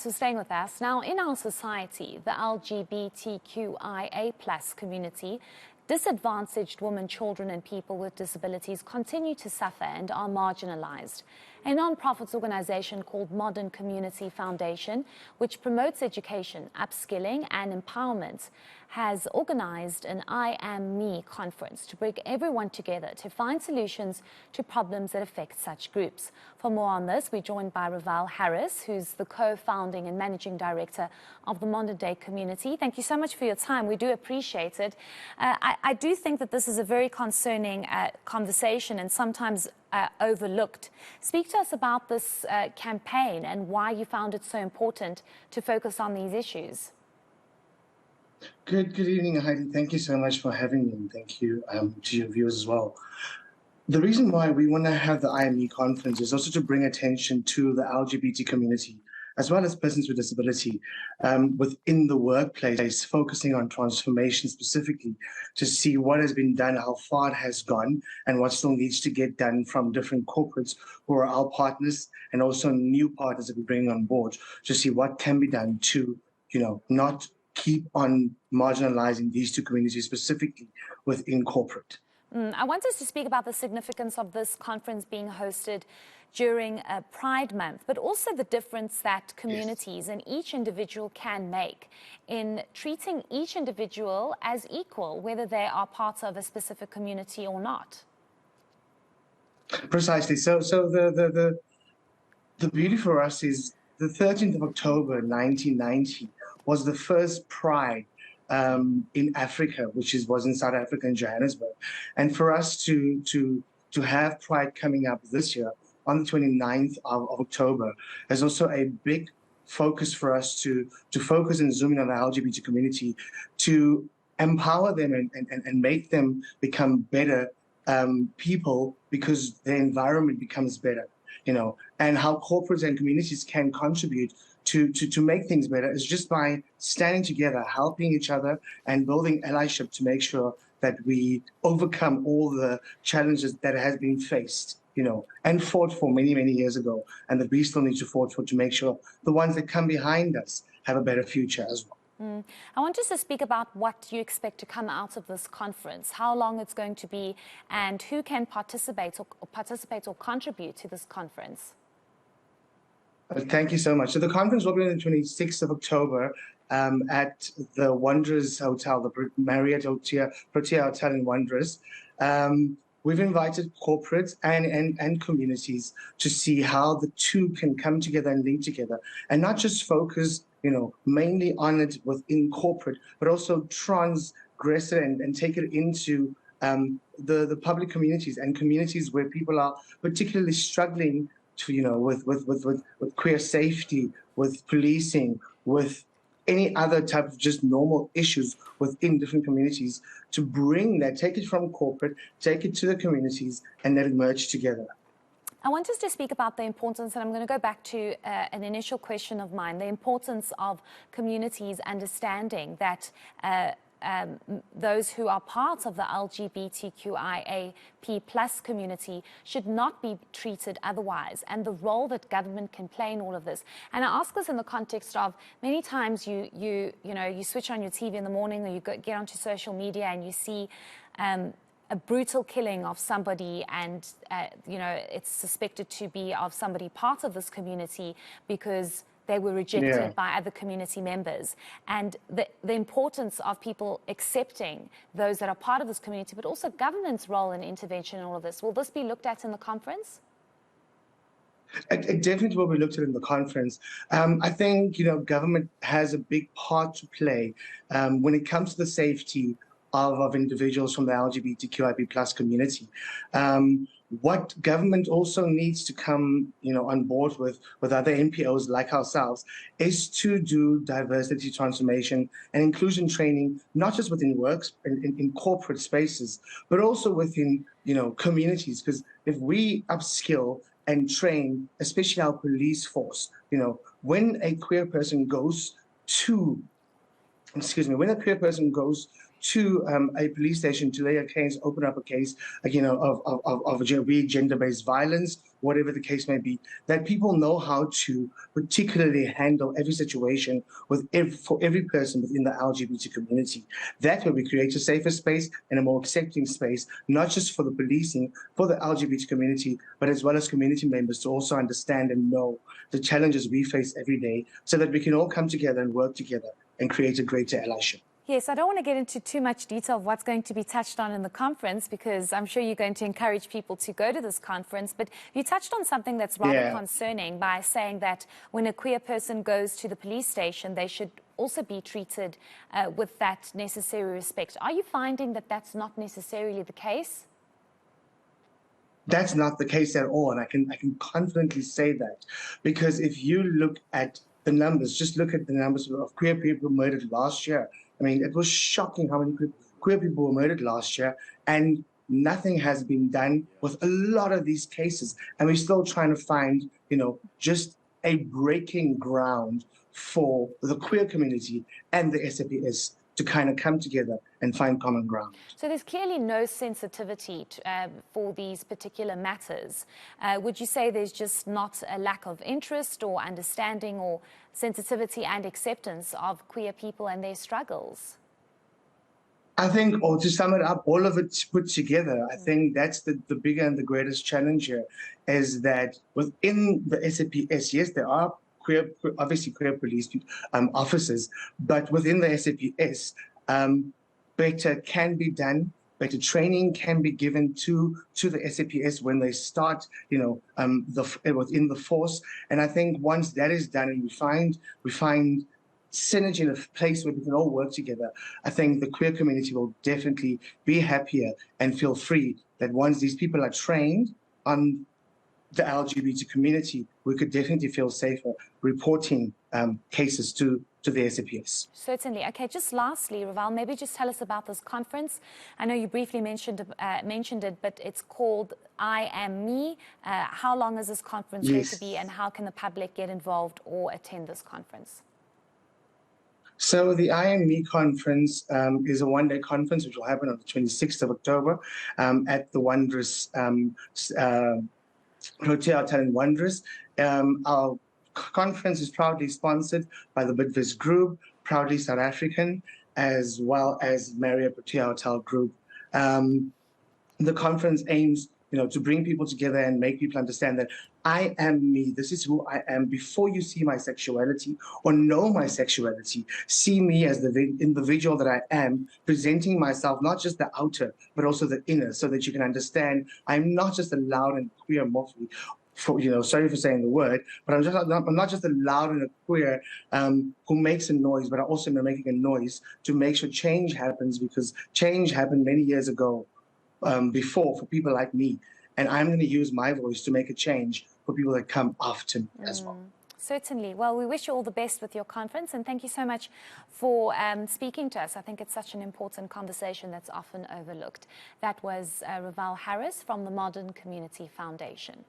for staying with us. Now, in our society, the LGBTQIA+ community, disadvantaged women, children and people with disabilities continue to suffer and are marginalised. A non-profit organisation called Modern Community Foundation, which promotes education, upskilling and empowerment, has organised an I Am Me conference to bring everyone together to find solutions to problems that affect such groups. For more on this, we're joined by Revel Harris, who's the co-founding and managing director of the Modern Day Community. Thank you so much for your time. We do appreciate it. I do think that this is a very concerning conversation and sometimes overlooked. Speak to us about this campaign and why you found it so important to focus on these issues. Good evening, Heidi. Thank you so much for having me, and thank you to your viewers as well. The reason why we want to have the IME conference is also to bring attention to the LGBT community, as well as persons with disability within the workplace, focusing on transformation specifically to see what has been done, how far it has gone, and what still needs to get done from different corporates who are our partners and also new partners that we're bringing on board to see what can be done to, not keep on marginalizing these two communities specifically within corporate. I want us to speak about the significance of this conference being hosted during Pride Month, but also the difference that communities and each individual can make in treating each individual as equal, whether they are part of a specific community or not. Precisely. So the beauty for us is the 13th of October, 1990, was the first Pride in Africa, which was in South Africa, in Johannesburg. And for us to have Pride coming up this year on the 29th of October is also a big focus for us to focus and zoom in on the LGBT community, to empower them and make them become better people, because their environment becomes better, and how corporates and communities can contribute to make things better is just by standing together, helping each other and building allyship to make sure that we overcome all the challenges that has been faced, and fought for many, many years ago, and that we still need to fight for to make sure the ones that come behind us have a better future as well. I want us to speak about what you expect to come out of this conference, how long it's going to be, and who can participate or contribute to this conference. Thank you so much. So the conference will be on the 26th of October at the Wanderers Hotel, the Marriott Protea Hotel in Wanderers. We've invited corporates and communities to see how the two can come together and link together, and not just focus, mainly on it within corporate, but also transgress it and take it into the public communities and communities where people are particularly struggling to, with queer safety, with policing, with any other type of just normal issues within different communities, to bring that, take it from corporate, take it to the communities, and let it merge together. I want us to speak about the importance, and I'm going to go back to an initial question of mine, the importance of communities understanding that those who are part of the LGBTQIAP+ community should not be treated otherwise, and the role that government can play in all of this. And I ask this in the context of many times you switch on your TV in the morning, or you get onto social media and you see a brutal killing of somebody, and it's suspected to be of somebody part of this community because they were rejected by other community members. And the importance of people accepting those that are part of this community, but also government's role in intervention in all of this. Will this be looked at in the conference? It definitely will be looked at in the conference. I think, government has a big part to play when it comes to the safety of individuals from the LGBTQIAP+ community. What government also needs to come, on board with other NPOs like ourselves is to do diversity transformation and inclusion training, not just within works in corporate spaces, but also within, communities. Because if we upskill and train, especially our police force, when a queer person goes to to a police station to lay a case, open up a case, of gender-based violence, whatever the case may be, that people know how to particularly handle every situation for every person within the LGBT community. That way we create a safer space and a more accepting space, not just for the policing, for the LGBT community, but as well as community members to also understand and know the challenges we face every day so that we can all come together and work together and create a greater allyship. Yes, I don't want to get into too much detail of what's going to be touched on in the conference, because I'm sure you're going to encourage people to go to this conference. But you touched on something that's rather concerning by saying that when a queer person goes to the police station, they should also be treated with that necessary respect. Are you finding that that's not necessarily the case? That's not the case at all, and I can confidently say that, because if you look at the numbers, just look at the numbers of queer people murdered last year. I mean, it was shocking how many queer people were murdered last year, and nothing has been done with a lot of these cases. And we're still trying to find, just a breaking ground for the queer community and the SAPS to kind of come together and find common ground. So there's clearly no sensitivity for these particular matters. Would you say there's just not a lack of interest or understanding or sensitivity and acceptance of queer people and their struggles? I think, or to sum it up, all of it put together, I think that's the bigger and the greatest challenge here, is that within the SAPS, yes, there are obviously queer police officers, but within the SAPS, better can be done, better training can be given to the SAPS when they start, within the force. And I think once that is done and we find synergy in a place where we can all work together, I think the queer community will definitely be happier and feel free that once these people are trained on the LGBT community, we could definitely feel safer reporting cases to the SAPS. Certainly. Okay, just lastly, Revel, maybe just tell us about this conference. I know you briefly mentioned it, but it's called I Am Me. How long is this conference going to be, and how can the public get involved or attend this conference? So the I Am Me conference is a one-day conference which will happen on the 26th of October at the Wondrous Hotel in Wondrous. Our conference is proudly sponsored by the Bidvis Group, proudly South African, as well as Marriott Protea Hotel Group. The conference aims, to bring people together and make people understand that I am me. This is who I am. Before you see my sexuality or know my sexuality, see me as the individual that I am, presenting myself, not just the outer, but also the inner, so that you can understand I'm not just a loud and queer morphe. Sorry for saying the word, but I'm not just a loud and a queer who makes a noise, but I also am making a noise to make sure change happens, because change happened many years ago before for people like me. And I'm going to use my voice to make a change for people that come after me as well. Certainly. Well, we wish you all the best with your conference, and thank you so much for speaking to us. I think it's such an important conversation that's often overlooked. That was Revel Harris from the Modern Community Foundation.